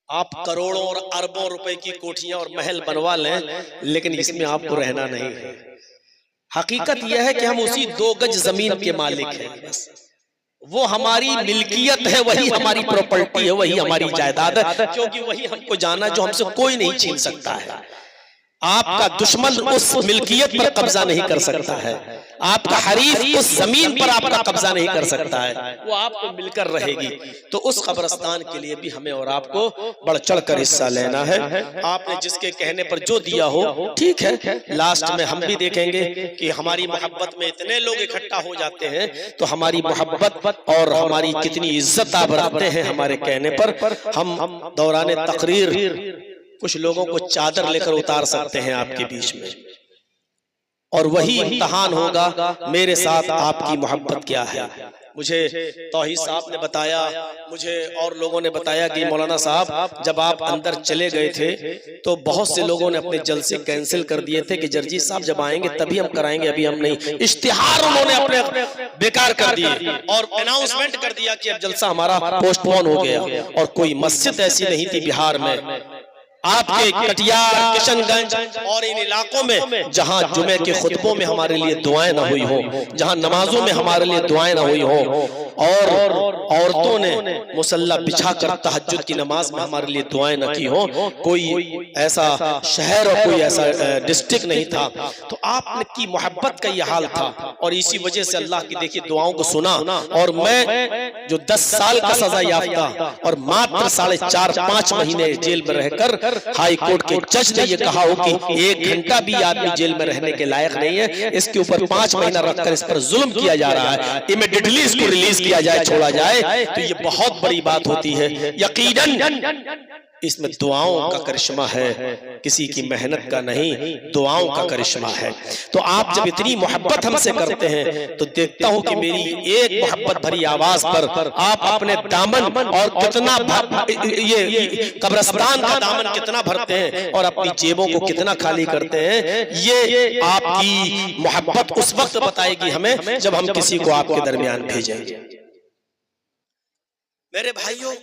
आप करोड़ों और अरबों रुपए की कोठियां और महल बनवा लें, लेकिन इसमें आपको रहना नहीं है। हकीकत यह है कि हम उसी 2 गज जमीन के मालिक हैं, बस वो हमारी मिल्कियत है, वही हमारी प्रॉपर्टी है, वही हमारी जायदाद है, क्योंकि वही हमको जाना जो हमसे कोई नहीं छीन सकता है। आपका दुश्मन उस मिल्कियत पर कब्जा नहीं कर सकता है, आपका हरीफ उस जमीन पर आपका कब्जा नहीं कर सकता है, वो आपको मिलकर रहेगी। तो उस कब्रिस्तान के लिए भी हमें और आपको बढ़ चढ़ कर हिस्सा लेना है। आपने जिसके कहने पर जो दिया हो ठीक है, लास्ट में हम भी देखेंगे कि हमारी मोहब्बत में इतने लोग इकट्ठा हो जाते हैं तो हमारी मोहब्बत और हमारी कितनी इज्जत आप रखते हैं हमारे कहने पर। हम दौरान तकरीर कुछ लोगों को चादर लेकर उतार सकते हैं आपके बीच में, और वही इम्तिहान होगा मेरे साथ आपकी मोहब्बत क्या है। मुझे तौहीद साहब ने बताया, मुझे और लोगों ने बताया कि मौलाना साहब जब आप अंदर चले गए थे तो बहुत से लोगों ने अपने जलसे कैंसिल कर दिए थे कि जर्जी साहब जब आएंगे तभी हम कराएंगे, अभी हम नहीं। इश्तिहार उन्होंने अपने बेकार कर दिए और अनाउंसमेंट कर दिया कि अब जलसा हमारा पोस्टपोन हो गया। और कोई मस्जिद ऐसी नहीं थी बिहार में, आपके कटियार, किशनगंज और इन इलाकों में जहां जुमे के खुतबों में हमारे लिए दुआएं ना हुई हो, जहां नमाजों में हमारे लिए दुआएं ना हुई हो, और औरतों ने मुसल्ला बिछाकर तहज्जुद की नमाज में हमारे लिए दुआएं न की हो, कोई ऐसा शहर और कोई ऐसा डिस्ट्रिक्ट नहीं था। तो आपने की मोहब्बत का यह हाल था, और इसी वजह से अल्लाह की देखिए दुआओं को सुना। और मैं जो 10 साल का सजा याफ्ता और मात्र 4.5-5 महीने जेल में रहकर हाई कोर्ट के जज ने यह कहा हो कि 1 घंटा भी आदमी जेल में रहने के लायक नहीं है, इसके ऊपर 5 महीना रखकर इस पर जुल्म किया जा रहा है, इमीडिएटली इसको रिलीज किया जाए, छोड़ा जाए, तो ये बहुत बड़ी बात होती है। यकीनन इसमें दुआओं का करिश्मा है, किसी की मेहनत का नहीं, दुआओं का करिश्मा है। तो आप जब इतनी मोहब्बत हमसे करते हैं तो देखता हूं कि मेरी एक मोहब्बत भरी आवाज पर आप अपने दामन और कितना ये कब्रिस्तान का दामन कितना भरते हैं और अपनी जेबों को कितना खाली करते हैं। ये आपकी मोहब्बत उस वक्त बताएगी हमें जब हम किसी को आपके दरमियान भेजेंगे। मेरे भाइयों,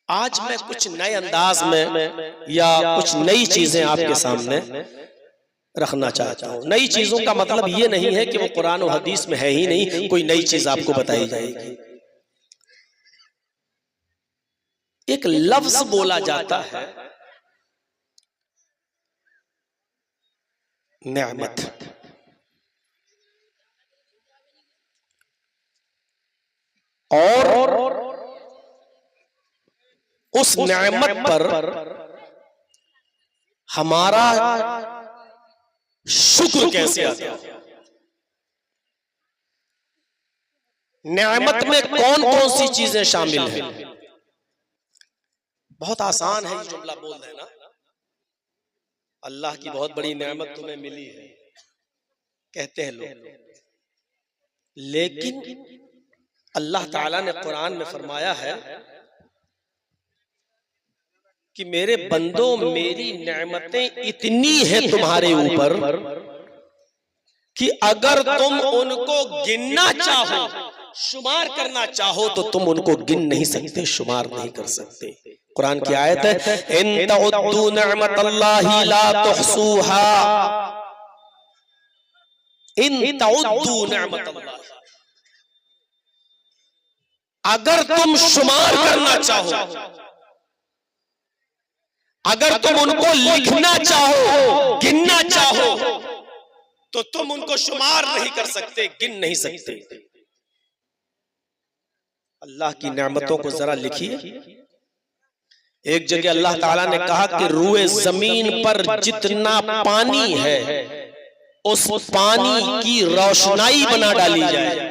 आज मैं कुछ नए अंदाज में या कुछ नई चीजें आपके सामने रखना चाहता हूं। नई चीजों का मतलब ये नहीं है कि वो कुरान और हदीस में है ही नहीं, कोई नई चीज आपको बताई जाएगी। एक लफ्ज बोला जाता है नेमत, और उस नेमत पर हमारा शुक्र कैसे आता है। नेमत में कौन कौन सी चीजें शामिल हैं। बहुत आसान है ये जुमला बोल देना, अल्लाह की बहुत बड़ी नेमत तुम्हें मिली है, कहते हैं लोग। लेकिन अल्लाह ताला ने कुरान में फरमाया है कि मेरे बंदो, मेरी नेमतें इतनी हैं तुम्हारे ऊपर कि अगर तुम उनको गिनना चाहो, शुमार करना चाहो, तो तुम उनको गिन नहीं सकते, शुमार नहीं कर सकते। कुरान की आयत है, इन तउद्दू निअमतल्लाहि ला तुहसूहा, इन तउद्दू निअमतल्लाह, अगर तुम शुमार करना चाहो, अगर तुम उनको लिखना चाहो, गिनना चाहो, तो तुम उनको शुमार नहीं कर सकते, गिन नहीं सकते। अल्लाह की नेमतों को जरा लिखिए। एक जगह अल्लाह ताला ने कहा कि रूए जमीन पर जितना पानी है उस पानी की रोशनाई बना डाली जाए।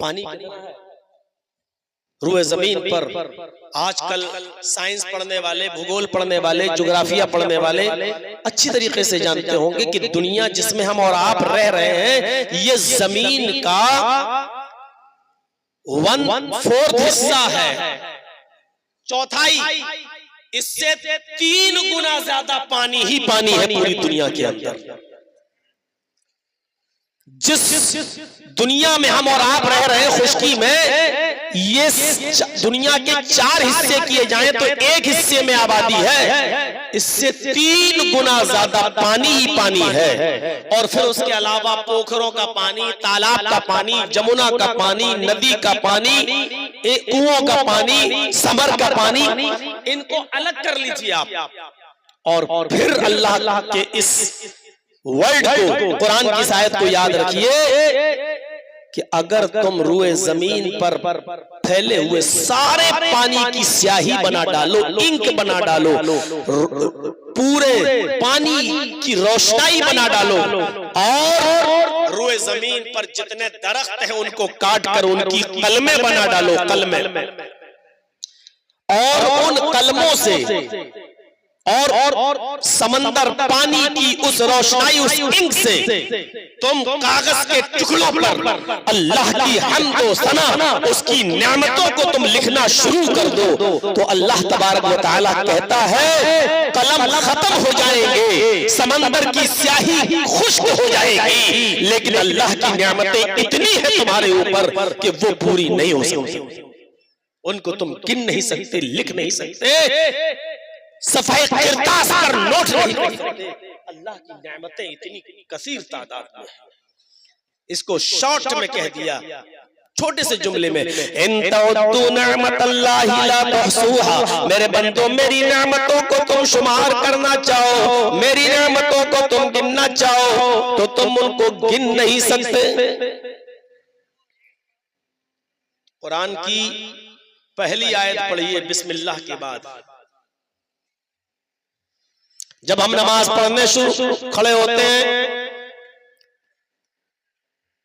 पानी कितना है रूए जमीन पर? आजकल साइंस पढ़ने वाले, भूगोल पढ़ने वाले, ज्योग्राफिया पढ़ने वाले अच्छी तरीके से जानते होंगे कि दुनिया जिसमें हम और आप रह रहे हैं, ये जमीन का 1/4 हिस्सा है, चौथाई। इससे 3 गुना ज्यादा पानी ही पानी है पूरी दुनिया के अंदर। जिस दुनिया में हम और आप रह रहे हैं खुशकी में, ये दुनिया के 4 हिस्से किए जाएं तो एक हिस्से में आबादी है, इससे 3 गुना ज्यादा पानी ही पानी है। और फिर उसके अलावा पोखरों का पानी, तालाब का पानी, जमुना का पानी, नदी का पानी, कुओं का पानी, समर का पानी, इनको अलग कर लीजिए आप। और फिर अल्लाह के इस वर्ड को, कुरान की आयत को याद रखिए कि अगर तुम रुए जमीन पर फैले हुए सारे पानी की स्याही बना डालो, इंक बना डालो, पूरे पानी की रोशनाई बना डालो, और रुए जमीन पर जितने दरख्त हैं उनको काट कर उनकी कलमें बना डालो, कलमें, और उन कलमों से और समंदर पानी की उस रोशनाई, उस इंक से तुम कागज के टुकड़ों पर अल्लाह की हम्द व सना, उसकी नेमतों को तुम लिखना शुरू कर दो, तो अल्लाह तबारक व तआला कहता है कलम खत्म हो जाएंगे, समंदर की स्याही खुश्क हो जाएगी, लेकिन अल्लाह की नेमतें इतनी है तुम्हारे ऊपर कि वो पूरी नहीं हो सकती, उनको तुम गिन नहीं सकते, लिख नहीं सकते, सफाई किरतास पर नोट नहीं कर सकते। अल्लाह की नेमतें इतनी कसीर तादाद में है। इसको शॉर्ट में कह दिया, छोटे से जुमले में, इन तउद्दू निअमतल्लाहि ला तुहसूहा, मेरे बंदो मेरी नेमतों को तुम शुमार करना चाहो, मेरी नेमतों को तुम गिनना चाहो तो तुम उनको गिन नहीं सकते। कुरान की पहली आयत पढ़िए बिस्मिल्लाह के बाद। जब हम नमाज पढ़ने शुरू खड़े होते हैं,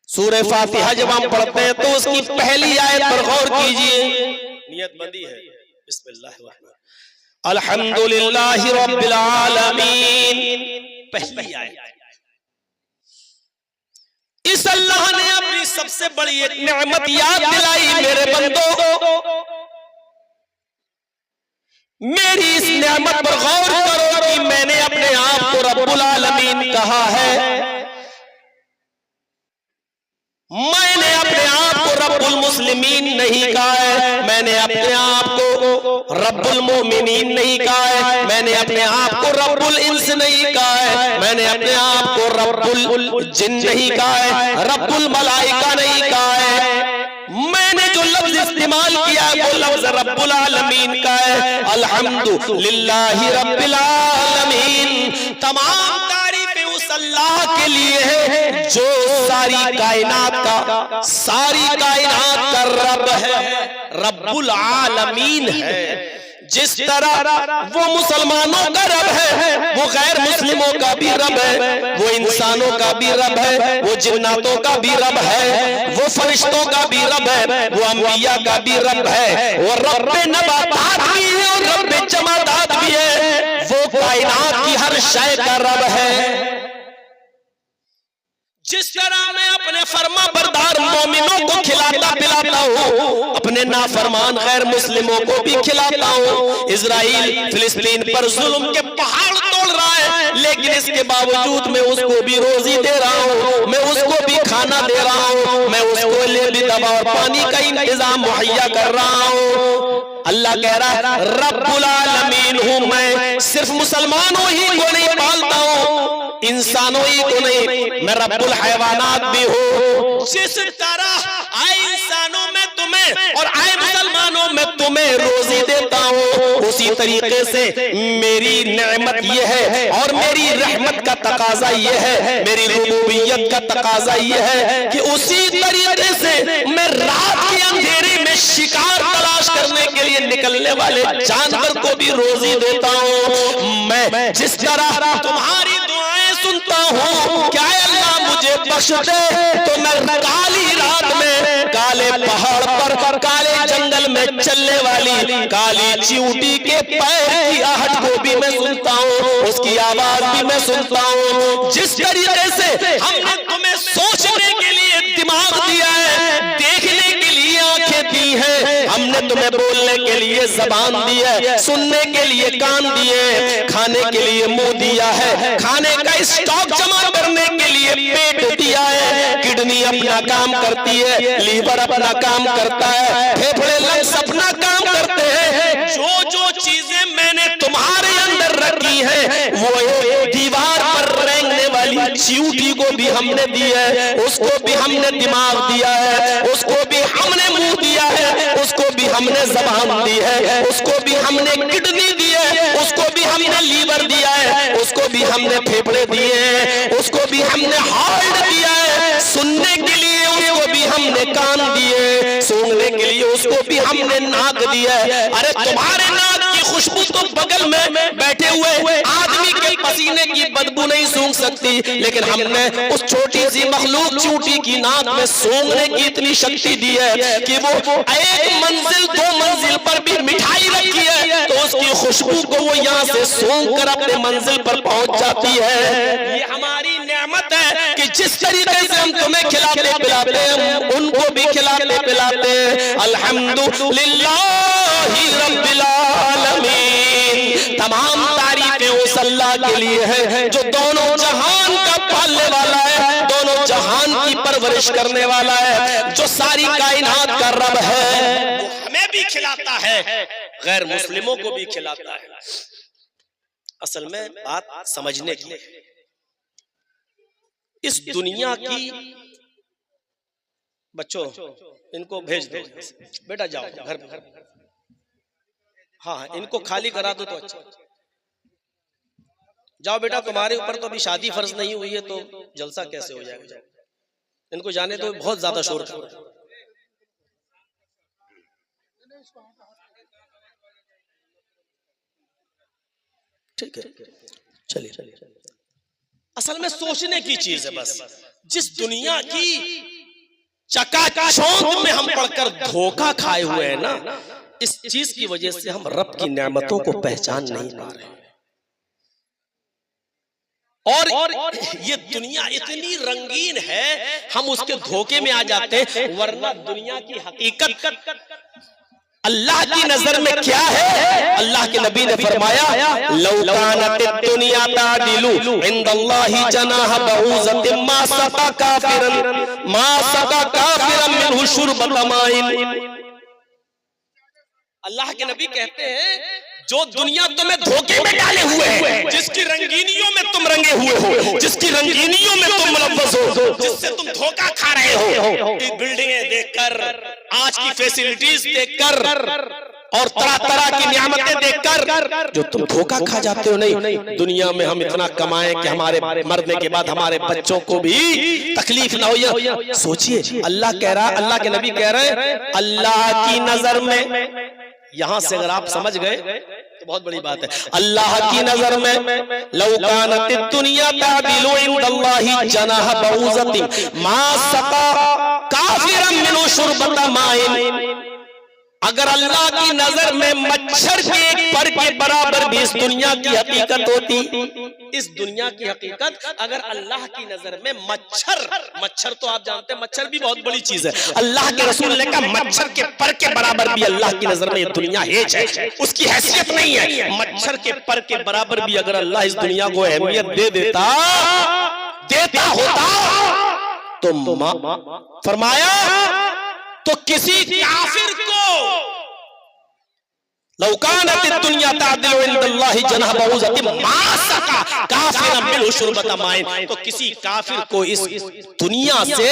सूरह फातिहा जब हम पढ़ते हैं तो उसकी पहली आयत पर गौर कीजिए, नियत बंदी है, बिस्मिल्लाह अल्हम्दुलिल्लाहि रब्बिल आलमीन, पहली आयत। इस अल्लाह ने अपनी सबसे बड़ी एक नेमत याद दिलाई, मेरे बंदो मेरी इस नेमत पर गौर करो कि मैंने अपने आप को रब्बुल आलमीन कहा है, मैंने अपने आप को रब्बुल मुस्लिमीन नहीं कहा है, मैंने अपने आप को रब्बुल मोमिनीन नहीं कहा है, मैंने अपने आप को रब्बुल इंस नहीं कहा है, मैंने अपने आप को रब्बुल जिन नहीं कहा है, रब्बुल मलाइका नहीं कहा है, मैंने जो लफ्ज इस्तेमाल किया वो लफ्ज रब्बुल आलमीन का है। अल्हम्दुलिल्लाहि रब्बिल आलमीन, तमाम तारीफें उस अल्लाह के लिए है जो सारी कायनात का रब है, रब्बुल आलमीन है। जिस तरह वो मुसलमानों का रब है, वो गैर मुस्लिमों का भी रब है, वो इंसानों का भी रब है, वो जिन्नातों का भी रब है, वो फरिश्तों का भी रब है, वो अंबिया का भी रब है, वो रब्बे नबातात भी है और रब्बे जमादात भी है, वो कायनात की हर शय का रब है। जिस तरह मैं अपने फरमा बरदार मोमिनों को खिलाता पिलाता हूँ, अपने नाफरमान गैर मुस्लिमों को भी खिलाता हूँ। इजराइल फिलिस्तीन पर जुल्म के पहाड़ तोड़ रहा है, लेकिन इसके बावजूद मैं उसको भी रोजी दे रहा हूँ, मैं उसको भी खाना दे रहा हूँ, मैं उसको लिए भी दवा और पानी का इंतजाम मुहैया कर रहा हूँ। अल्लाह कह रहा है रब्बुल आलमीन हूँ मैं, सिर्फ मुसलमानों ही को नहीं पालता हूँ, इंसानों ही को नहीं, मैं रब्बुल हैवानात भी हूँ। जिस तरह आए इंसानों में तुम्हें और आए मुसलमानों में तुम्हें रोजी देता हूँ, उसी तरीके से मेरी नेमत ये है और मेरी रहमत का तकाजा ये है, मेरी रुबूबियत का तकाजा ये है कि उसी तरीके से मैं रात के अंधेरे में शिकार तलाश करने के लिए निकलने वाले जानवर को भी रोजी देता हूँ। मैं जिस तरह तुम्हारी दुआएं सुनता हूँ, क्या अल्लाह मुझे बख्श दे तो मैं काली रात में काले पहाड़ पर काले जंगल में चलने वाली काली चींटी के पैर की आहट को भी मैं सुनता हूँ, उसकी आवाज भी मैं सुनता हूँ। जिस तरीके से हमने तुम्हें सोचने के लिए दिमाग दिया है, देखने के लिए आंखें दी है, हमने तुम्हें बोलने के लिए जबान दी है, सुनने के लिए कान दिए, खाने के लिए मुंह दिया है, खाने का स्टॉक जमा करने के लिए पेट दिया है, किडनी अपना काम करती है, लीवर अपना काम करता है, फेफड़े लंग्स अपना काम करते हैं। जो जो चीजें मैंने तुम्हारे अंदर रखी है वो एक दीवार पर रेंगने वाली चींटी को भी हमने दी है, उसको भी हमने दिमाग दिया है, उसको भी हमने मुंह दिया है, उसको भी हमने जबान दी है, उसको भी हमने किडनी दी है, उसको भी हमने लीवर दिया है, उसको भी हमने फेफड़े दिए हैं, उसको भी हमने हार्ट दिया है, सुनने के लिए उसको भी हमने कान दिए, सूंघने के लिए उसको भी हमने नाक दिया है। अरे तुम्हारे नाक की खुशबू तो बगल में बैठे हुए आदमी के पसीने की बदबू नहीं सूंघ सकती, लेकिन हमने उस छोटी सी मखलूक चींटी की नाक में सूंघने की इतनी शक्ति दी है कि वो एक मंजिल 2 मंजिल पर भी मिठाई रखी है तो उसकी खुशबू को वो यहाँ से सूंघ कर अपने मंजिल पर पहुंच जाती है। ये हमारी नेमत है कि जिस तरीके से हम तुम्हें खिलाते पिलाते हैं उनको भी खिलाते पिलाते हैं। अल्हम्दुलिल्लाहि रब्बिल आलमीन। तमाम तारीफें उस अल्लाह के लिए है जो दोनों जहान का पालने वाला है, दोनों जहान की परवरिश करने वाला है, जो सारी कायनात का रब है। वो हमें भी खिलाता है, गैर मुस्लिमों को भी खिलाता है। असल में बात समझने की, इस दुनिया की, बच्चों इनको भेज दो, बेटा जाओ घर पे, हाँ इनको खाली करा दो तो अच्छा। जाओ बेटा, तुम्हारे ऊपर तो अभी शादी फर्ज नहीं हुई है तो जलसा कैसे हो जाएगा। इनको जाने तो बहुत ज्यादा शोर कर रहा है। ठीक है, चलिए। असल में सोचने की चीज है बस। जिस दुनिया की चकाचौंध में हम पढ़कर धोखा खाए हुए हैं ना, इस चीज की वजह से हम रब की नेमतों को पहचान नहीं पा रहे। और ये दुनिया इतनी रंगीन है हम उसके धोखे में आ जाते हैं, वरना दुनिया की हकीकत अल्लाह की नजर में क्या है। अल्लाह के नबी ने फरमाया लौ कानत दुनिया तादिलु इंदल्लाहि जनाह बऊज़तिन मा सका काफिरन मिनहु शुरबत माइन। अल्लाह के नबी कहते हैं जो दुनिया तुम्हें धोखे में डाले हुए है, जिसकी रंगीनियों में तुम रंगे हुए हो, जिसकी रंगीनियों में तुम मुलव्वस हो, जिससे तुम धोखा खा रहे हो, बिल्डिंगें देखकर, आज की फैसिलिटीज देखकर और तरह तरह की नियामतें देखकर जो तुम धोखा खा जाते हो। नहीं, दुनिया में हम इतना कमाएं कि हमारे मरने के बाद हमारे बच्चों को भी तकलीफ ना हो। सोचिए, अल्लाह कह रहा, अल्लाह के नबी कह रहे हैं अल्लाह की नजर में, यहां से अगर आप समझ गए तो बहुत बड़ी बात है। अल्लाह की नजर में लौ कानत दुनिया तादिलु इंदल्लाहि जनाह बऊज़तिन मा सका काफिरन मिनहु शुरबत माइन। अगर अल्लाह की नजर में मच्छर के एक पर के बराबर भी इस दुनिया की हकीकत होती, इस दुनिया की हकीकत अगर अल्लाह की नजर में मच्छर तो आप जानते हैं मच्छर भी बहुत बड़ी चीज है। अल्लाह के रसूल ने कहा मच्छर के पर के बराबर भी अल्लाह की नजर में ये दुनिया हेज है, उसकी हैसियत नहीं है। मच्छर के पर के बराबर भी अगर अल्लाह इस दुनिया को अहमियत देता होता तो फरमाया तो किसी काफिर को लौ कानत दुनिया तादिलु इंदल्लाहि जनाह बऊज़तिन मा सका काफिरन मिनहु शुरबत माइन, तो किसी काफिर को इस दुनिया से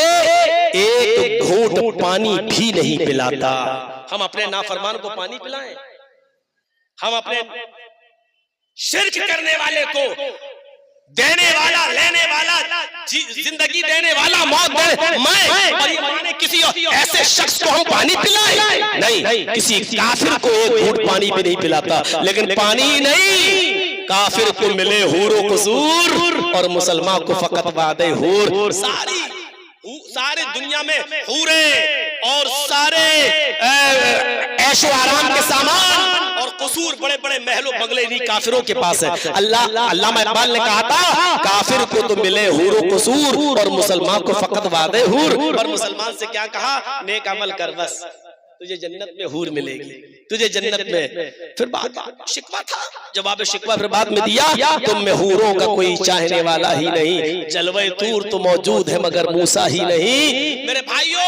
एक घूंट पानी भी नहीं पिलाता। हम अपने नाफरमान को पानी पिलाएं, हम अपने शिर्क करने वाले को देने वाला, लेने वाला, जिंदगी देने वाला, मौत देने, मैं किसी ऐसे शख्स को हम पानी पिलाएं? नहीं, किसी काफिर को एक घूंट पानी भी नहीं पिलाता। लेकिन पानी नहीं, काफिर को मिले हूरो कुसूर और मुसलमान को फकत वादे हूर। सारे दुनिया में हूरे और सारे ऐशो आराम के सामान और कसूर, बड़े बड़े महलों बंगले नहीं काफिरों के पास है। अल्लामा इकबाल ने कहा था काफिर को तो मिले हूरो कसूर और मुसलमान को फकत वादे हूर। और मुसलमान से क्या कहा, नेक अमल कर बस तुझे जन्नत में हूर मिलेगी। तुझे जन्नत में। फिर बाद शिकवा था, जवाब शिकवा फिर बाद में दिया, तुम में हूरों का कोई चाहने वाला ही नहीं, जलवे तूर तो मौजूद है मगर मूसा ही नहीं। मेरे भाइयों,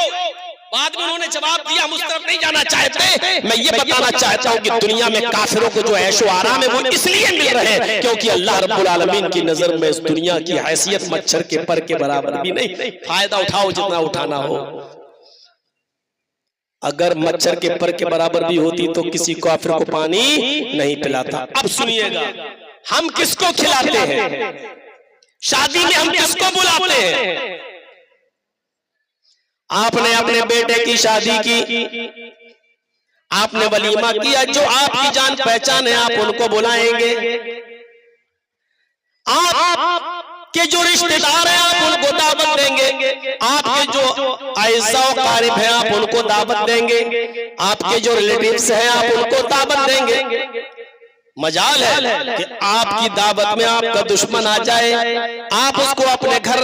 बाद में उन्होंने जवाब दिया, हम उस तरफ नहीं जाना चाहते। मैं ये बताना चाहता हूँ कि दुनिया में काफिरों को जो ऐशो आराम है वो इसलिए मिल रहे हैं क्योंकि अल्लाह रब्बुल आलमीन की नजर में इस दुनिया की हैसियत मच्छर के पर के बराबर भी नहीं। फायदा उठाओ जितना उठाना हो। अगर मच्छर के पर के बराबर भी होती तो किसी काफिर को पानी नहीं पिलाता। अब सुनिएगा, हम किसको खिलाते हैं, शादी में हम किसको बुलाते हैं? आपने अपने बेटे की शादी की, आपने वलीमा किया, जो आपकी जान पहचान है आप उनको बुलाएंगे। आपके जो रिश्तेदार हैं आप उनको दावत देंगे, आपके जो आइज़ा और क़रीब हैं आप उनको दावत देंगे, आपके जो रिलेटिव्स हैं आप उनको दावत देंगे। मजाल है कि आपकी दावत में आपका दुश्मन आ जाए, आप उसको अपने घर,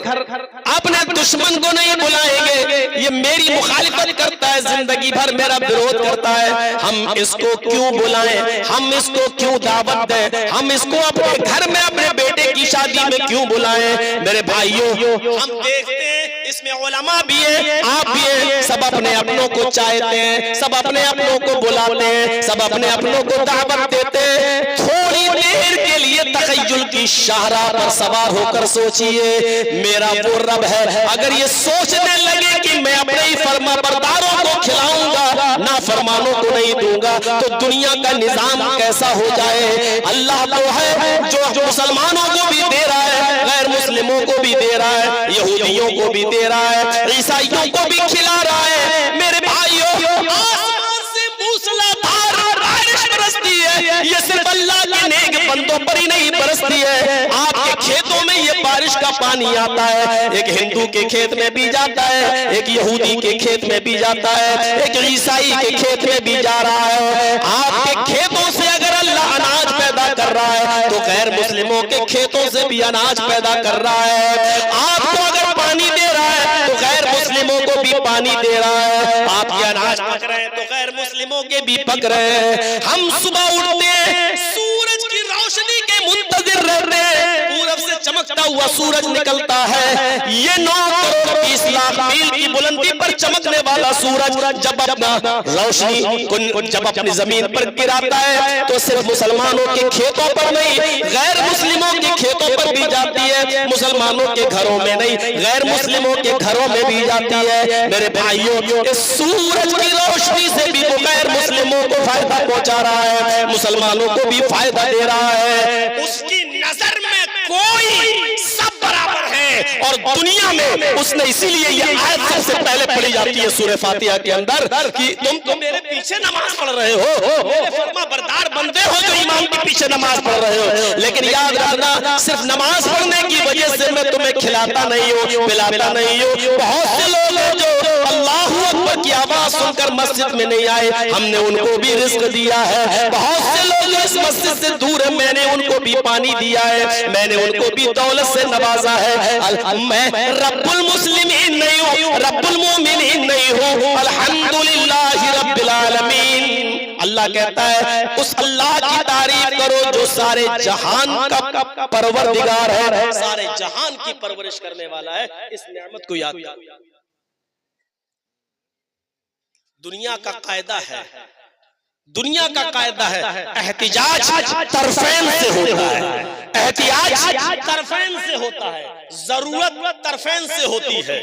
अपने दुश्मन को नहीं बुलाएंगे। ये मेरी मुखालिफत करता है, जिंदगी भर मेरा विरोध करता है, हम इसको क्यों बुलाएं, हम इसको क्यों दावत दें, हम इसको अपने घर में अपने बेटे की शादी में क्यों बुलाएं? मेरे भाइयों, हम देखते हैं इसमें उलमा भी है, आप भी है, सब अपने अपनों को चाहते हैं, सब अपने अपनों को बुलाते हैं, सब अपने अपनों को दावत देते हैं। थोड़ी देर के लिए तखय्युल की शाहराह पर सवार होकर सोचिए, मेरा वो रब है, अगर ये सोचने लगे कि मैं अपने ही फरमाबरदारों को खिलाऊंगा, ना फरमानों को नहीं दूंगा, तो दुनिया का निजाम कैसा हो जाए। अल्लाह तो है जो मुसलमानों को भी दे रहा है, गैर मुस्लिमों को भी दे रहा है, यहूदियों को भी दे रहा है, ईसाइयों को भी खिला रहा है। मेरे भाइयों, आसमान से मूसलाधार बारिश बरसती है, ये सिर्फ अल्लाह के नेक बंदों पर ही नहीं बरसती है, आपके खेतों में ये बारिश का पानी आता है, एक हिंदू के खेत में भी जाता है, एक यहूदी के खेत में भी जाता है, एक ईसाई के खेत में भी जा रहा है। आपके खेतों से अगर अल्लाह अनाज पैदा कर रहा है तो गैर मुस्लिमों के खेतों से भी अनाज पैदा कर रहा है। आपको अगर पानी दे रहा है तो गैर मुस्लिमों को भी पानी दे रहा है। आपके अनाज पक रहे हैं तो गैर मुस्लिमों के भी पक रहे हैं। हम सुबह उठते हैं, सूरज की रोशनी के मुंतजिर रहते हैं, पूरब से चमकता हुआ सूरज निकलता है, ये 9 करोड़ 20 लाख मील की बुलंदी पर चमकने वाला सूरज जब अपना रोशनी जब अपनी जमीन पर गिराता है तो सिर्फ मुसलमानों के खेतों पर नहीं, गैर मुस्लिमों के खेतों पर भी जाती है, मुसलमानों के घरों में नहीं, गैर मुस्लिमों के घरों में भी जाती है। मेरे भाइयों, इस सूरज की रोशनी से भी वो गैर मुस्लिमों को फायदा पहुंचा रहा है, मुसलमानों को भी फायदा दे रहा है। उसकी नजर में कोई सब बराबर है और दुनिया में उसने इसीलिए ये आयत सबसे पहले पढ़ी जाती है सूरह फातिहा के अंदर कि तुम तो मेरे पीछे नमाज पढ़ रहे हो, मेरे फरमाबरदार बंदे हो जो इमाम के पीछे नमाज पढ़ रहे हो, लेकिन याद रखना सिर्फ नमाज पढ़ने की वजह से मैं तुम्हें खिलाता नहीं हूँ, पिलाता नहीं हूँ। बहुत से लोग हैं जो अल्लाहू अकबर की आवाज सुनकर मस्जिद में नहीं आए, हमने उनको भी रिस्क दिया है। बहुत से लोग इस मस्जिद से दूर है, मैंने उनको भी पानी दिया है, मैंने उनको भी दौलत से नवाजा है। मैं रब्बुल मुस्लिमीन नहीं हूँ, रब्बुल मोमिनीन नहीं हूँ, अल्हम्दुलिल्लाहि रब्बिल आलमीन। अल्लाह कहता है उस अल्लाह की तारीफ करो जो सारे जहान का परवरदिगार है, सारे जहान की परवरिश करने वाला है। इस नेमत को याद करो। दुनिया का कायदा है, दुनिया का कायदा है, एहतिजाज तरफैन से होता है, एहतिजाज तरफैन से होता है, जरूरत तरफैन से होती है।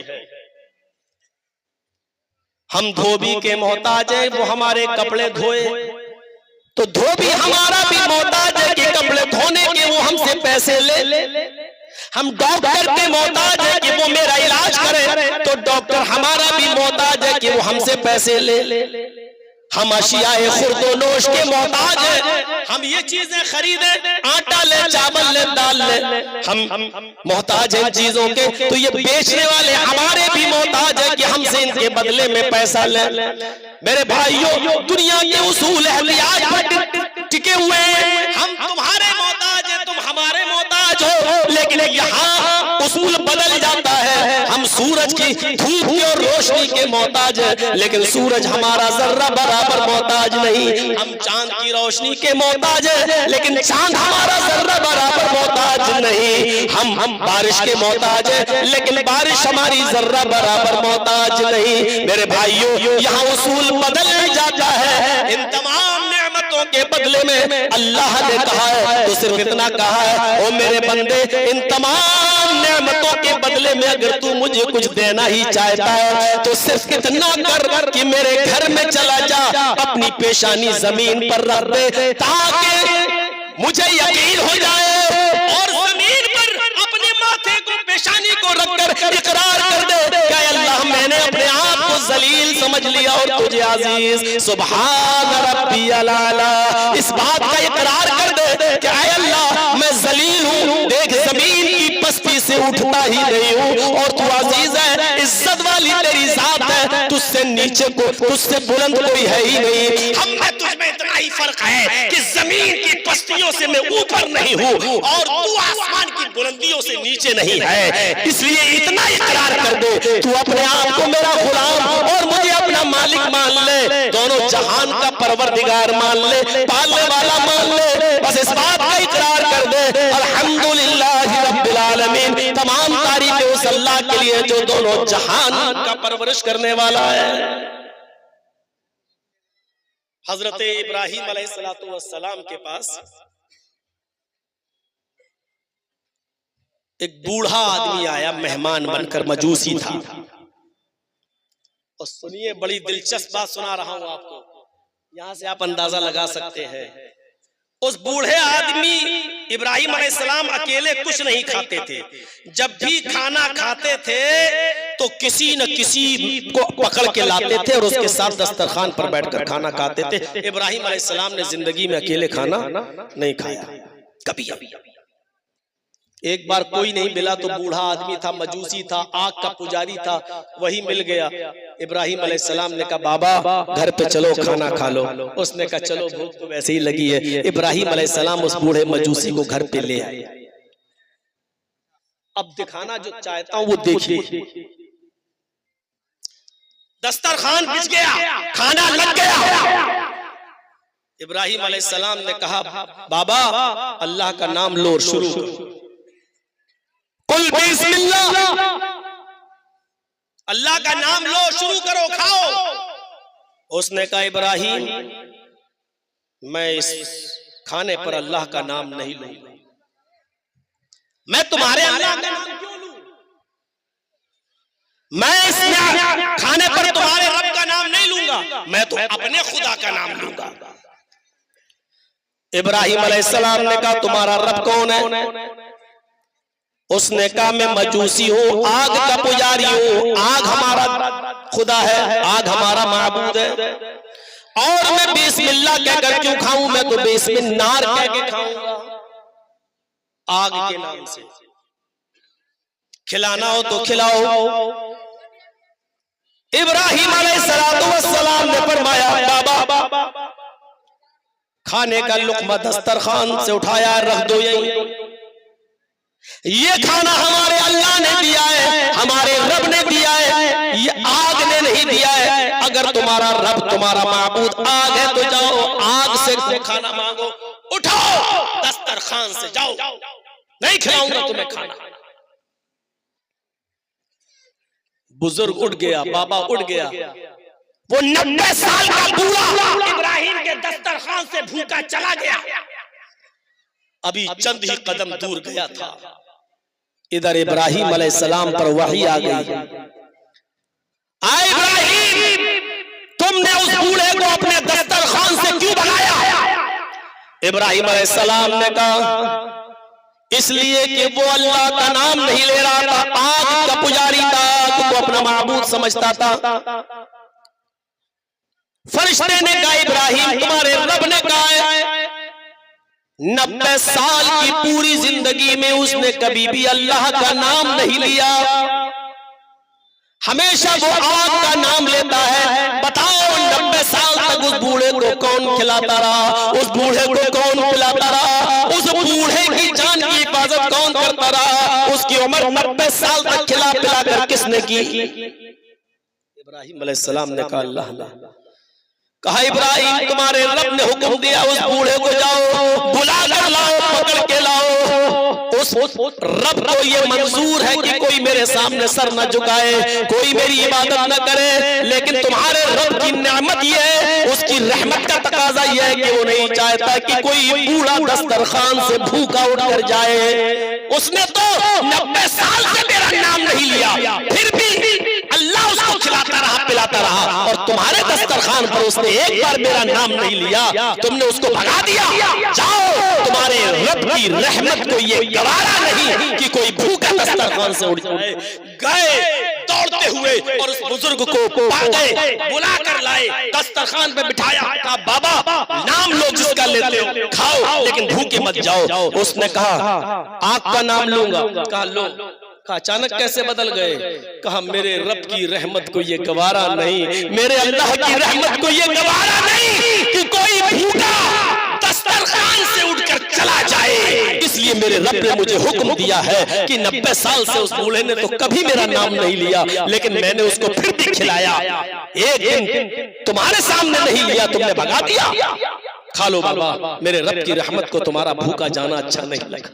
हम धोबी के मोहताज है, वो हमारे कपड़े धोए तो धोबी हमारा भी मोहताज है कि कपड़े धोने के वो हमसे पैसे ले। हम डॉक्टर के मोहताज है कि वो मेरा इलाज करे तो डॉक्टर हमारा भी मोहताज है कि वो हमसे पैसे ले। हम अशियाए खुर्दोनोश के मोहताज है, हम ये चीजें खरीदे, आटा ले, चावल ले, दाल ले, हम मोहताज हैं चीजों के, तो ये बेचने वाले हमारे भी मोहताज है कि हमसे इनके बदले में पैसा ले। मेरे भाइयों, दुनिया के उसूल एहतियाज पर टिके हुए हैं। हम तुम्हारे मोहताज हैं, तुम हमारे मोहताज हो, लेकिन यहाँ उसूल बदल जाता है। हम सूरज की धूप की और रोशनी के मोहताज है, लेकिन सूरज हमारा जर्रा बराबर मोहताज नहीं। हम चांद की रोशनी के मोहताज है, लेकिन चांद हमारा जर्रा बराबर मोहताज नहीं। हम बारिश के मोहताज है, लेकिन बारिश हमारी जर्रा बराबर मोहताज नहीं। मेरे भाइयों, यहाँ उसूल बदल जाता है। इन तमाम नेमतों के बदले में अल्लाह ने कहा है, तो सिर्फ इतना कहा है, ओ मेरे बंदे, इन तमाम नेमतों के बदले में अगर तू मुझे कुछ देना ही चाहता है तो सिर्फ इतना कर कि मेरे घर में चला जा, अपनी पेशानी जमीन पर रख दे, ताकि मुझे यकीन हो जाए, और जमीन पर अपने माथे को, पेशानी को रखकर इकरार कर दे कि अल्लाह, मैंने अपने आप को जलील समझ लिया और तुझे अजीज, सुभान रब्बियल आला, इस बात का इकरार कर दे कि अल्लाह, मैं जलील हूँ, देख जमीन की पस्ती से उठता ही नहीं हूँ, और तू अजीज है, इज्जत वाली तेरी जात है, तुझसे नीचे को, तुझसे बुलंद कोई है ही नहीं। हम में तुझ में इतना ही फर्क है कि जमीन की पस्तियों से मैं ऊपर नहीं हूँ और तू आसमान की बुलंदियों से नीचे नहीं है। इसलिए इतना इकरार कर दे, तू अपने आप को मेरा गुलाम और मुझे अपना मालिक मान ले, दोनों जहान का परवरदिगार मान ले, पालने वाला मान ले, बस इस बात का इकरार कर दे। अल्हम्दुलिल्लाह रब्बिल आलमीन, तमाम तारीफ़ें उस अल्लाह के लिए जो दोनों जहान का परवरिश करने वाला है। हजरत इब्राहिम अलैहिस्सलातु वस्सलाम के पास एक बूढ़ा आदमी आया, मेहमान बनकर, मजूसी था। और सुनिए, बड़ी दिलचस्प बात सुना रहा हूं आपको, यहां से आप अंदाजा लगा सकते हैं। उस बूढ़े आदमी इब्राहिम अलैहिस्सलाम अकेले कुछ नहीं खाते थे, जब भी खाना खाते थे तो किसी न किसी को पकड़ के लाते थे और उसके साथ दस्तरखान पर बैठकर खाना खाते थे। इब्राहिम अलैहिस्सलाम ने जिंदगी में अकेले खाना नहीं खाया कभी। एक बार कोई नहीं मिला तो बूढ़ा आदमी था, मजूसी था, आग का पुजारी था, वही मिल गया। इब्राहिम अलैहिस्सलाम ने कहा, बाबा घर पे चलो, खाना खा लो। उसने कहा, चलो, भूख तो वैसे ही लगी है। इब्राहिम अलैहिस्सलाम उस बूढ़े मजूसी को घर पे ले आए। अब दिखाना जो चाहता हूं वो देखिए, दस्तरखान बिछ गया, खाना लग गया। इब्राहिम अलैहिस्सलाम ने कहा, बाबा अल्लाह का नाम लो, शुरू करो, कुल बिस्मिल्लाह, अल्लाह का नाम लो, शुरू करो, खाओ। उसने कहा, इब्राहिम मैं इस खाने पर अल्लाह का नाम नहीं लूंगा। मैं तुम्हारे अल्लाह का नाम क्यों लूं? मैं इस खाने पर तुम्हारे रब का नाम नहीं लूंगा, मैं तो अपने खुदा का नाम लूंगा। इब्राहिम अलैहिस्सलाम ने कहा, तुम्हारा रब कौन है? उसने कहा, मैं मजूसी हूँ, आग का पुजारी हूँ, आग हमारा खुदा है, आग हमारा माबूद है, और मैं बिस्मिल्लाह कहकर क्यों खाऊं? मैं तो बिस्मिन्नार कह के खाऊंगा, आग के नाम से। खिलाना हो तो खिलाओ। इब्राहिम अलैहिस्सलाम ने फरमाया, बाबा खाने का लुक़मा दस्तरखान से उठाया, रख दो यहीं, ये खाना हमारे अल्लाह ने दिया है, हमारे रब ने दिया है, ये आग ने नहीं दिया है। अगर तुम्हारा रब, तुम्हारा माबूद आग है तो जाओ, आग से खाना मांगो, उठाओ दस्तरखान से, जाओ, नहीं खिलाऊंगा तुम्हें खाना। बुजुर्ग उठ गया, बाबा उठ गया, वो 90 साल का बूढ़ा इब्राहिम के दस्तरखान से भूखा चला गया। अभी चंद ही कदम दूर गया था, इधर इब्राहिम अलैहिस्सलाम पर वही आ गई, आए इब्राहिम, तुमने उस बूढ़े को अपने दस्तरखान से क्यों भगाया? इब्राहिम अलैहिस्सलाम ने कहा, इसलिए कि वो अल्लाह का नाम नहीं ले रहा था, आग का पुजारी था, तो अपना माबूद समझता था। फरिश्ते ने कहा, इब्राहिम तुम्हारे रब ने कहा है 90 साल की पूरी जिंदगी में उसने कभी भी अल्लाह का नाम नहीं लिया, हमेशा वो आग का नाम लेता है। बताओ 90 साल तक उस बूढ़े को कौन खिलाता रहा? उस बूढ़े को कौन पिलाता रहा? उस बूढ़े की जान की हिफाजत कौन करता उम्र 90 साल तक खिला पिला कर किसने की? इब्राहिम अलैहिस्सलाम ने कहा अल्लाह ने। कहा इब्राहिम तुम्हारे रब ने हुक्म दिया उस बूढ़े को जाओ बुला कर लाओ, पकड़ के लाओ। उस रब को ये मंजूर है कि कोई मेरे सामने सर न झुकाए, कोई मेरी इबादत न करे, लेकिन तुम्हारे रब की नेमत ये है, उसकी रहमत का तकाजा ये है कि वो नहीं चाहता कि कोई बूढ़ा दस्तरखान से भूखा उठकर जाए। उसने तो 90 साल से मेरा नाम नहीं लिया, फिर भी अल्लाह उसको खिलाता रहा पिलाता रहा, और तुम्हारे दस्तरखान पर उसने एक बार मेरा नाम नहीं लिया, तुमने उसको भगा दिया। जाओ, तुम्हारे रब की रहमत को ये गवारा नहीं कि कोई भूखा दस्तरखान से उठ जाए। गए दौड़ते हुए और उस बुजुर्ग को पा गए, बुला कर लाए, दस्तरखान पे बिठाया, कहा बाबा नाम लो जिसका लेते हो, खाओ लेकिन भूखे मत जाओ। उसने कहा आपका नाम लूंगा। कहा लो। कहा अचानक कैसे बदल गए? कहा मेरे रब की रहमत को ये गवारा नहीं, मेरे अल्लाह की रहमत को ये गवारा नहीं कि कोई भूखा दस्तरखान से उठकर चला जाए, इसलिए मेरे रब ने मुझे हुक्म दिया है कि 90 साल से उस बूढ़े ने तो कभी मेरा नाम नहीं लिया, लेकिन मैंने उसको फिर भी खिलाया। एक दिन तुम्हारे सामने नहीं लिया, तुमने भगा दिया। खा लो बाबा, मेरे रब की रहमत को तुम्हारा भूखा जाना अच्छा नहीं लगा।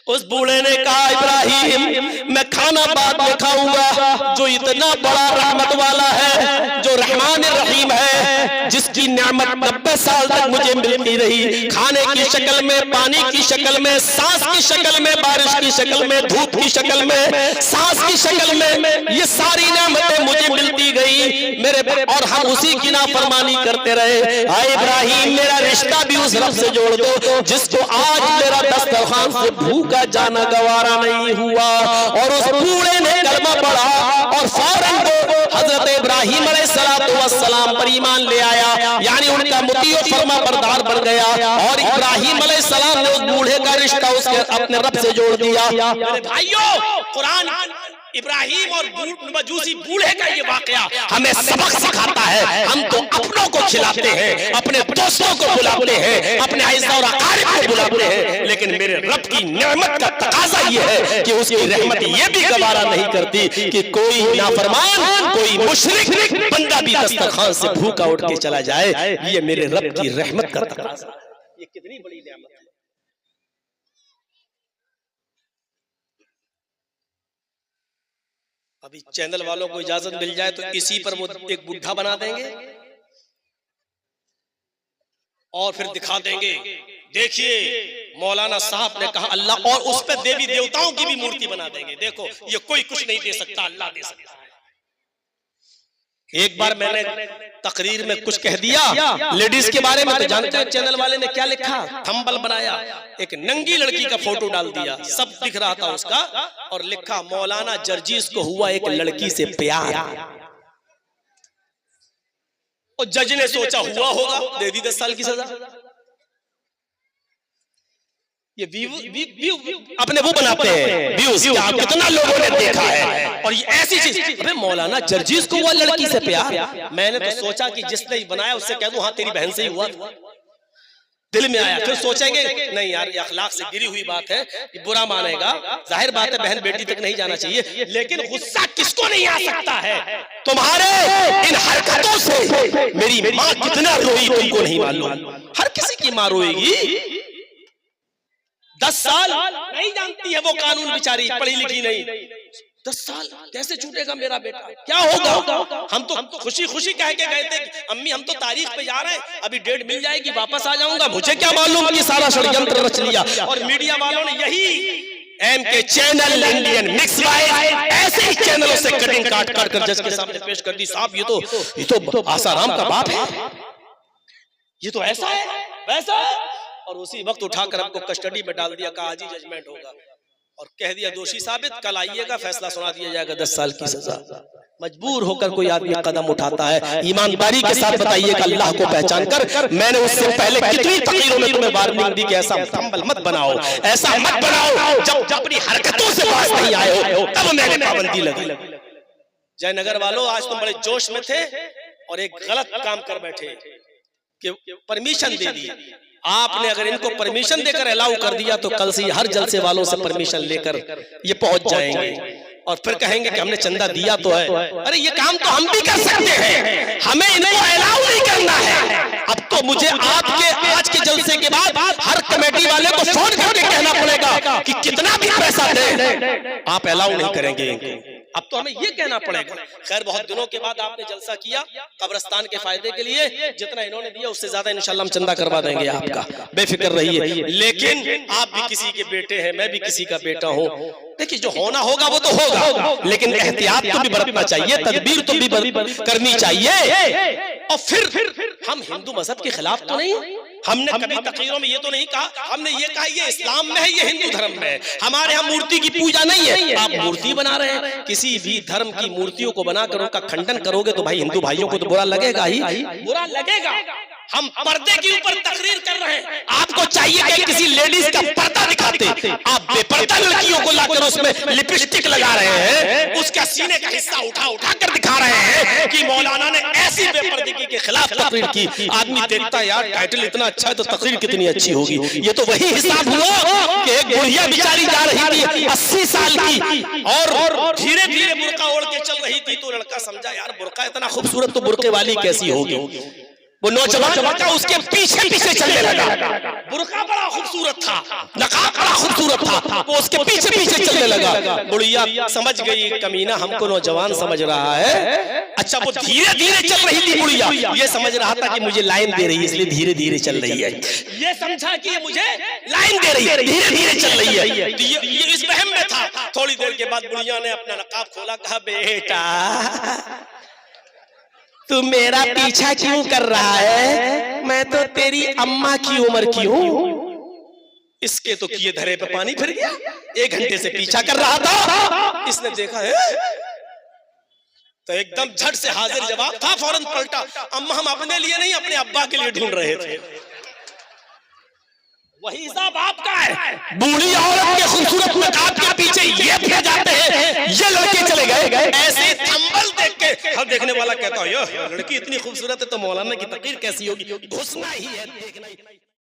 उस बूढ़े ने कहा इब्राहिम मैं खाना बाद में खाऊंगा, जो इतना बड़ा रहमत वाला है, जो रहमान रहीम है, जिसकी नेमत 90 साल तक मुझे मिलती रही, खाने की शक्ल में, पानी की शक्ल में, सांस की शक्ल में, बारिश की शक्ल में, धूप की शक्ल में, सांस की शक्ल में, ये सारी नेमतें मुझे मिलती गई मेरे, और हम उसी की नाफरमानी करते रहे। हाय इब्राहिम मेरा रिश्ता भी उस रब से जोड़ दो जिसको आज मेरा दस्तरखान से भूखा जाना गवारा नहीं हुआ। और उस बूढ़े ने कलमा पढ़ा और फौरन वो हजरत इब्राहिम अलैहिस्सलाम पर ईमान ले आया, यानी उनका मुती और फरमा बरदार बन गया। और इब्राहिम अलैहिस्सलाम ने उस बूढ़े का रिश्ता उसके अपने रब से जोड़ दिया। मेरे भाइयों, कुरान इब्राहिम और मजूसी बूढ़े का ये वाकया हमें सबक सिखाता है। हम तो अपनों को खिलाते हैं, अपने दोस्तों को बुलाते हैं, अपने आइज़ा और अकारिब को बुलाते हैं, लेकिन मेरे रब की नेमत का तकाजा ये है कि उसकी रहमत ये भी गवारा नहीं करती कि कोई नाफरमान, कोई मुशरिक बंदा भी दस्तरखान से भूखा उठ के चला जाए। ये मेरे रब की रहमत का तकाजा। ये कितनी बड़ी नेमत है। अभी चैनल वालों को इजाजत मिल जाए तो इसी पर वो एक बुढ़ा बना देंगे और फिर दिखा देंगे, देखिए मौलाना साहब ने कहा अल्लाह, और उस पर देवी देवताओं की भी मूर्ति बना देंगे। देखो ये कोई कुछ नहीं दे सकता, अल्लाह दे सकता है। एक बार मैंने तकरीर में कुछ कह दिया लेडीज के बारे में, तो जानते हैं चैनल वाले ने क्या लिखा? थंबल बनाया, एक नंगी लड़की का फोटो डाल दिया, सब दिख रहा था उसका, और लिखा मौलाना जर्जीस को हुआ एक लड़की से प्यार। और जज ने सोचा हुआ होगा, दे दी 10 साल की सजा। ये अपने वो बनाते हैं व्यूज, कितना लोगों ने देखा है। और ये ऐसी चीज, अबे मौलाना जर्जीस को हुआ लड़की से प्यार। मैंने तो सोचा कि जिसने ही बनाया उससे कह दूं हाँ तेरी बहन से ही हुआ, दिल में आया। फिर सोचेंगे नहीं यार ये अखलाक से गिरी हुई बात है, ये बुरा मानेगा, जाहिर बात है बहन बेटी तक नहीं जाना चाहिए, लेकिन गुस्सा किसको नहीं आ सकता है? तुम्हारे इन हरकतों से मेरी माँ कितना रोई तुमको नहीं मालूम। हर किसी की माँ रोएगी। 10 साल नहीं जानती है वो कानून, बेचारी पढ़ी लिखी नहीं। 10 साल कैसे छूटेगा मेरा बेटा? क्या होगा? हम तो खुशी खुशी कह के गए थे कि अम्मी हम तो तारीख पे जा रहे हैं, अभी डेट मिल जाएगी वापस आ जाऊंगा। मुझे क्या मालूम कि सारा षड्यंत्र रच लिया। और मीडिया वालों ने यही MK channel, Indian mix wise, ऐसे ही चैनलों से कटिंग काट काट कर जज के सामने पेश कर दी। साहब ये तो आसाराम का बाप है, ये तो ऐसा है वैसा है। और उसी वक्त उठाकर हमको कस्टडी में डाल दिया, कहा आज ही जजमेंट होगा, और कह दिया दोषी साबित, कल आइएगा फैसला सुना दिया जाएगा 10 साल की सजा। मजबूर होकर कोई आदमी कदम उठाता है। ईमानदारी के साथ बताइएगा अल्लाह को पहचान कर। मैंने उससे पहले कितनी तकरीरों में तुम्हें वार्निंग दी कि ऐसा थंबल मत बनाओ, ऐसा मत बनाओ। जब अपनी हरकतों से बाज नहीं आए हो तब मैंने पाबंदी लगी। जयनगर वालों आज तुम बड़े जोश में थे और एक गलत काम कर बैठे कि परमिशन दे दी, आपने अगर इनको परमिशन देकर अलाउ कर दिया तो कल से हर जलसे वालों से परमिशन लेकर ये पहुंच जाएंगे और फिर कहेंगे कि हमने चंदा दिया तो है। अरे ये काम तो हम भी कर सकते हैं, हमें इनको अलाउ नहीं करना है। अब तो मुझे आपके आज के जलसे के बाद हर कमेटी वाले को फोन करके कहना पड़ेगा कि कितना भी पैसा दे, आप अलाउ नहीं करेंगे इनको। अब तो हमें ये कहना पड़ेगा। खैर, बहुत दिनों के बाद आपने जलसा किया कब्रिस्तान के फायदे के लिए, जितना इन्होंने दिया उससे ज्यादा इंशाल्लाह हम चंदा करवा देंगे आपका, बेफिक्र रहिए। लेकिन आप भी किसी के बेटे हैं, मैं भी किसी का बेटा हूँ। देखिए, जो होना होगा वो तो होगा, लेकिन एहतियात तो भी बरतना चाहिए, तदबीर तो भी करनी चाहिए। और फिर हम हिंदू मजहब के खिलाफ तो नहीं, हमने कभी तकरीरों में ये तो नहीं कहा, हमने ये कहा ये इस्लाम में है, ये हिंदू धर्म में है, हमारे यहाँ मूर्ति की पूजा नहीं है। आप मूर्ति बना रहे हैं, किसी भी धर्म की मूर्तियों को बनाकर उनका खंडन करोगे तो भाई हिंदू भाइयों को तो बुरा लगेगा ही, बुरा लगेगा। हम पर्दे के ऊपर तकरीर कर रहे हैं, आपको चाहिए कि किसी लेडीज का पर्दा दिखाते, आप बेपर्दा लड़कियों को लाकर उसमें लिपस्टिक लगा रहे हैं, उसका सीने का हिस्सा उठा उठा कर दिखा रहे हैं कि मौलाना ने ऐसी बेपर्दगी के खिलाफ तकरीर की। आदमी देखता यार टाइटल इतना अच्छा है तो तकरीर कितनी अच्छी होगी। ये तो वही हिसाब हुआ कि एक बुढ़िया बेचारी जा रही थी 80 साल की और धीरे धीरे बुर्का ओढ़ के चल रही थी, तो लड़का समझा यार बुर्का इतना खूबसूरत तो बुर्के वाली कैसी होगी। वो नौजवान लड़का उसके पीछे पीछे चलने लगा। बुर्का बड़ा खूबसूरत था, नकाब बड़ा खूबसूरत था, वो उसके पीछे पीछे चलने लगा। बुढ़िया समझ गई कमीना हमको नौजवान समझ रहा है। अच्छा, वो धीरे धीरे चल रही थी बुढ़िया, ये समझ रहा था कि मुझे लाइन दे रही है इसलिए धीरे धीरे चल रही है। ये समझा कि ये मुझे लाइन दे रही है, धीरे धीरे चल रही है। ये इस वहम में था। थोड़ी देर के बाद बुढ़िया ने अपना नकाब खोला, कहा बेटा तू मेरा पीछा क्यों कर रहा है, मैं तो तेरी अम्मा की उम्र की हूँ। इसके तो किए धरे पे पानी फिर गया, 1 घंटे से पीछा कर रहा था। इसने देखा है तो एकदम झट से हाजिर जवाब था, फौरन पलटा, अम्मा हम अपने लिए नहीं अपने अब्बा के लिए ढूंढ रहे थे। वही हिसाब आपका है। बूढ़ी औरत के खूबसूरत नकाब के पीछे ये फिर जाते हैं, ये लड़के चले गए ऐसे थंबल देख के हर देखने वाला कहता है ये लड़की इतनी खूबसूरत है तो मौलाना की तकरीर कैसी होगी, घुसना ही है देखना ही।